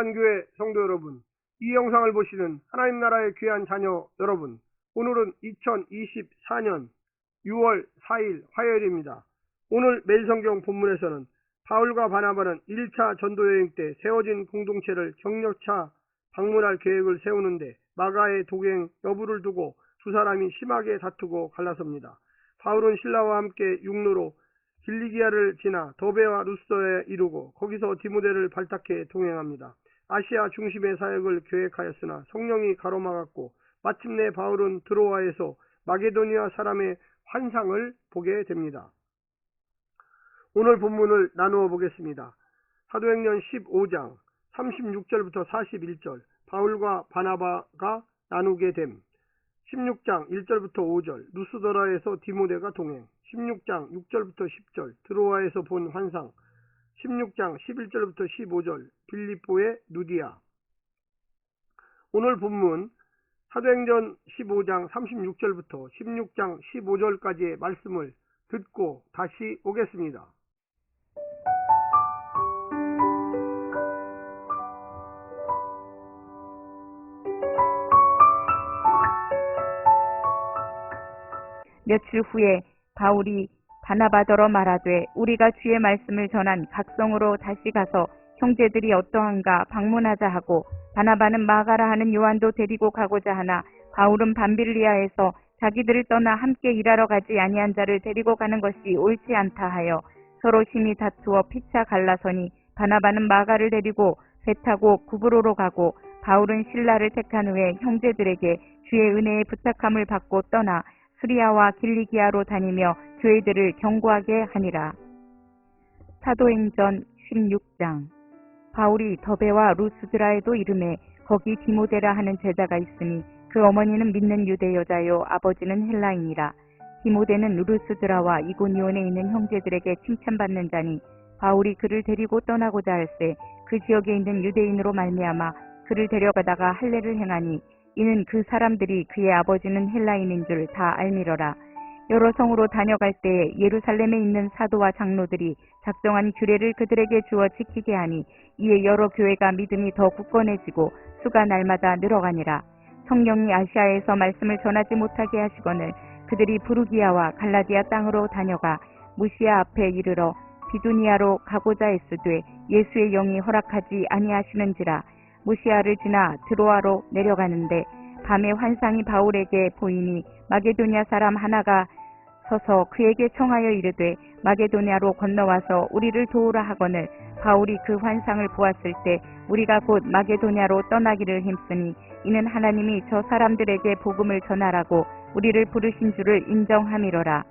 한교회 성도 여러분, 이 영상을 보시는 하나님 나라의 귀한 자녀 여러분, 오늘은 2024년 6월 4일 화요일입니다. 오늘 매일성경 본문에서는 바울과 바나바는 1차 전도여행 때 세워진 공동체를 격려차 방문할 계획을 세우는데 마가의 동행 여부를 두고 두 사람이 심하게 다투고 갈라섭니다. 바울은 신라와 함께 육로로 길리기아를 지나 더베와 루스더에 이르고 거기서 디모데를 발탁해 동행합니다. 아시아 중심의 사역을 계획하였으나 성령이 가로막았고 마침내 바울은 드로아에서 마게도니아 사람의 환상을 보게 됩니다. 오늘 본문을 나누어 보겠습니다. 사도행전 15장 36절부터 41절 바울과 바나바가 나누게 됨, 16장 1절부터 5절 루스더라에서 디모데가 동행, 16장 6절부터 10절 드로아에서 본 환상, 16장 11절부터 15절 빌립보의 누디아. 오늘 본문 사도행전 15장 36절부터 16장 15절까지의 말씀을 듣고 다시 오겠습니다. 며칠 후에 바울이 바나바더러 말하되 우리가 주의 말씀을 전한 각성으로 다시 가서 형제들이 어떠한가 방문하자 하고 바나바는 마가라 하는 요한도 데리고 가고자 하나 바울은 밤빌리아에서 자기들을 떠나 함께 일하러 가지 아니한 자를 데리고 가는 것이 옳지 않다 하여 서로 심히 다투어 피차 갈라서니 바나바는 마가를 데리고 배 타고 구브로로 가고 바울은 실라를 택한 후에 형제들에게 주의 은혜의 부탁함을 받고 떠나 수리아와 길리기아로 다니며 교회들을 경고하게 하니라. 사도행전 16장 바울이 더베와 루스드라에도 이르매 거기 디모데라 하는 제자가 있으니 그 어머니는 믿는 유대 여자요 아버지는 헬라인이라. 디모데는 루스드라와 이고니온에 있는 형제들에게 칭찬받는 자니 바울이 그를 데리고 떠나고자 할세 그 지역에 있는 유대인으로 말미암아 그를 데려가다가 할례를 행하니 이는 그 사람들이 그의 아버지는 헬라인인 줄 다 알미러라. 여러 성으로 다녀갈 때에 예루살렘에 있는 사도와 장로들이 작정한 규례를 그들에게 주어 지키게 하니 이에 여러 교회가 믿음이 더 굳건해지고 수가 날마다 늘어가니라. 성령이 아시아에서 말씀을 전하지 못하게 하시거늘 그들이 부르기아와 갈라디아 땅으로 다녀가 무시아 앞에 이르러 비두니아로 가고자 했으되 예수의 영이 허락하지 아니하시는지라. 무시아를 지나 드로아로 내려가는데 밤에 환상이 바울에게 보이니 마게도냐 사람 하나가 서서 그에게 청하여 이르되 마게도냐로 건너와서 우리를 도우라 하거늘 바울이 그 환상을 보았을 때 우리가 곧 마게도냐로 떠나기를 힘쓰니 이는 하나님이 저 사람들에게 복음을 전하라고 우리를 부르신 줄을 인정함이로라.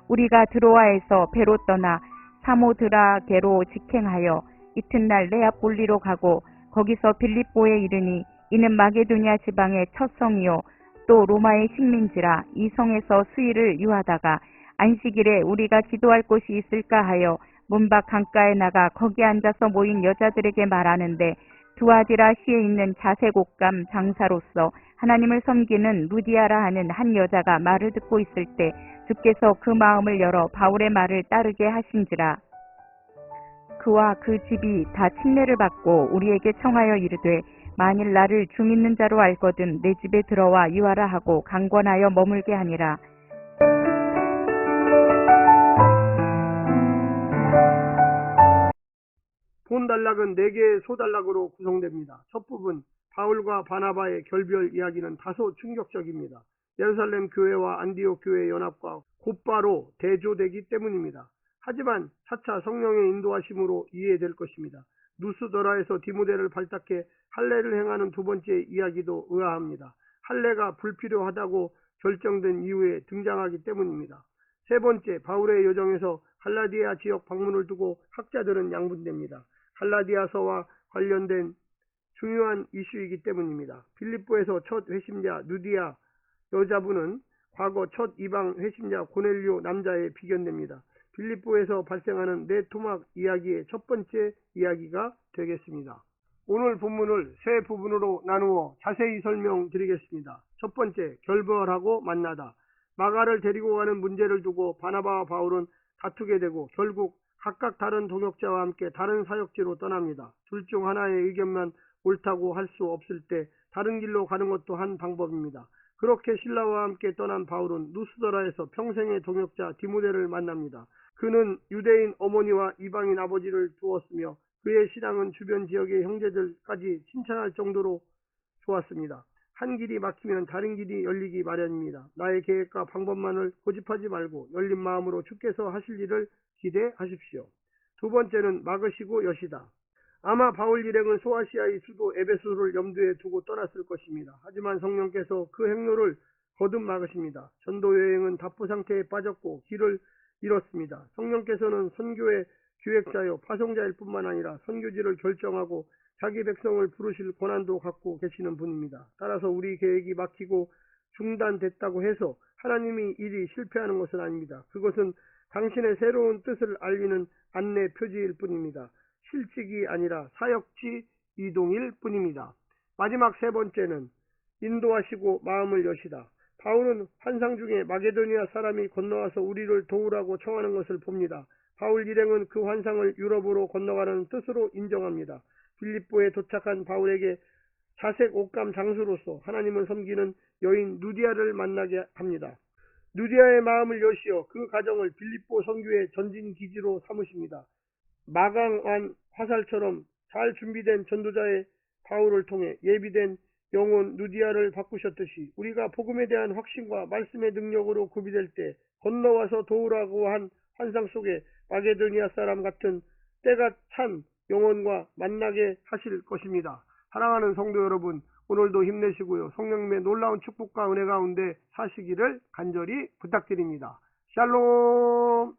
우리가 드로아에서 배로 떠나 사모드라게로 직행하여 이튿날 네아폴리로 가고 거기서 빌립보에 이르니 이는 마게도냐 지방의 첫 성이요 또 로마의 식민지라. 이 성에서 수일을 유하다가 안식일에 우리가 기도할 곳이 있을까 하여 문밖 강가에 나가 거기 앉아서 모인 여자들에게 말하는데 두아디라 시에 있는 자색옥감 장사로서 하나님을 섬기는 루디아라 하는 한 여자가 말을 듣고 있을 때 주께서 그 마음을 열어 바울의 말을 따르게 하신지라. 그와 그 집이 다 침례를 받고 우리에게 청하여 이르되 만일 나를 중 있는 자로 알거든 내 집에 들어와 유하라 하고 강권하여 머물게 하니라. 본 단락은 4개의 소단락으로 구성됩니다. 첫 부분 바울과 바나바의 결별 이야기는 다소 충격적입니다. 예루살렘 교회와 안디옥 교회의 연합과 곧바로 대조되기 때문입니다. 하지만 차차 성령의 인도하심으로 이해될 것입니다. 루스더라에서 디모데를 발탁해 할례를 행하는 두 번째 이야기도 의아합니다. 할례가 불필요하다고 결정된 이후에 등장하기 때문입니다. 세 번째, 바울의 여정에서 갈라디아 지역 방문을 두고 학자들은 양분됩니다. 갈라디아서와 관련된 중요한 이슈이기 때문입니다. 빌립보에서 첫 회심자 누디아 여자분은 과거 첫 이방 회심자 고넬료 남자에 비견됩니다. 빌립보에서 발생하는 네 토막 이야기의 첫 번째 이야기가 되겠습니다. 오늘 본문을 세 부분으로 나누어 자세히 설명드리겠습니다. 첫 번째, 결별하고 만나다. 마가를 데리고 가는 문제를 두고 바나바와 바울은 다투게 되고 결국 각각 다른 동역자와 함께 다른 사역지로 떠납니다. 둘 중 하나의 의견만 옳다고 할 수 없을 때 다른 길로 가는 것도 한 방법입니다. 그렇게 신라와 함께 떠난 바울은 루스드라에서 평생의 동역자 디모데를 만납니다. 그는 유대인 어머니와 이방인 아버지를 두었으며 그의 신앙은 주변 지역의 형제들까지 칭찬할 정도로 좋았습니다. 한 길이 막히면 다른 길이 열리기 마련입니다. 나의 계획과 방법만을 고집하지 말고 열린 마음으로 주께서 하실 일을 기대하십시오. 두 번째는 막으시고 여시다. 아마 바울 일행은 소아시아의 수도 에베소를 염두에 두고 떠났을 것입니다. 하지만 성령께서 그 행로를 거듭 막으십니다. 전도 여행은 답보 상태에 빠졌고 길을 잃었습니다. 성령께서는 선교의 기획자요 파송자일 뿐만 아니라 선교지를 결정하고 자기 백성을 부르실 권한도 갖고 계시는 분입니다. 따라서 우리 계획이 막히고 중단됐다고 해서 하나님이 일이 실패하는 것은 아닙니다. 그것은 당신의 새로운 뜻을 알리는 안내 표지일 뿐입니다. 실직이 아니라 사역지 이동일 뿐입니다. 마지막 세 번째는 인도하시고 마음을 여시다. 바울은 환상 중에 마게도니아 사람이 건너와서 우리를 도우라고 청하는 것을 봅니다. 바울 일행은 그 환상을 유럽으로 건너가는 뜻으로 인정합니다. 빌립보에 도착한 바울에게 자색 옷감 장수로서 하나님을 섬기는 여인 누디아를 만나게 합니다. 누디아의 마음을 여시어 그 가정을 빌립보 선교의 전진 기지로 삼으십니다. 마강한 화살처럼 잘 준비된 전도자의 바울을 통해 예비된 영혼 누디아를 바꾸셨듯이 우리가 복음에 대한 확신과 말씀의 능력으로 구비될 때 건너와서 도우라고 한 환상 속에 마게도니아 사람 같은 때가 찬 영혼과 만나게 하실 것입니다. 사랑하는 성도 여러분, 오늘도 힘내시고요. 성령님의 놀라운 축복과 은혜 가운데 사시기를 간절히 부탁드립니다. 샬롬.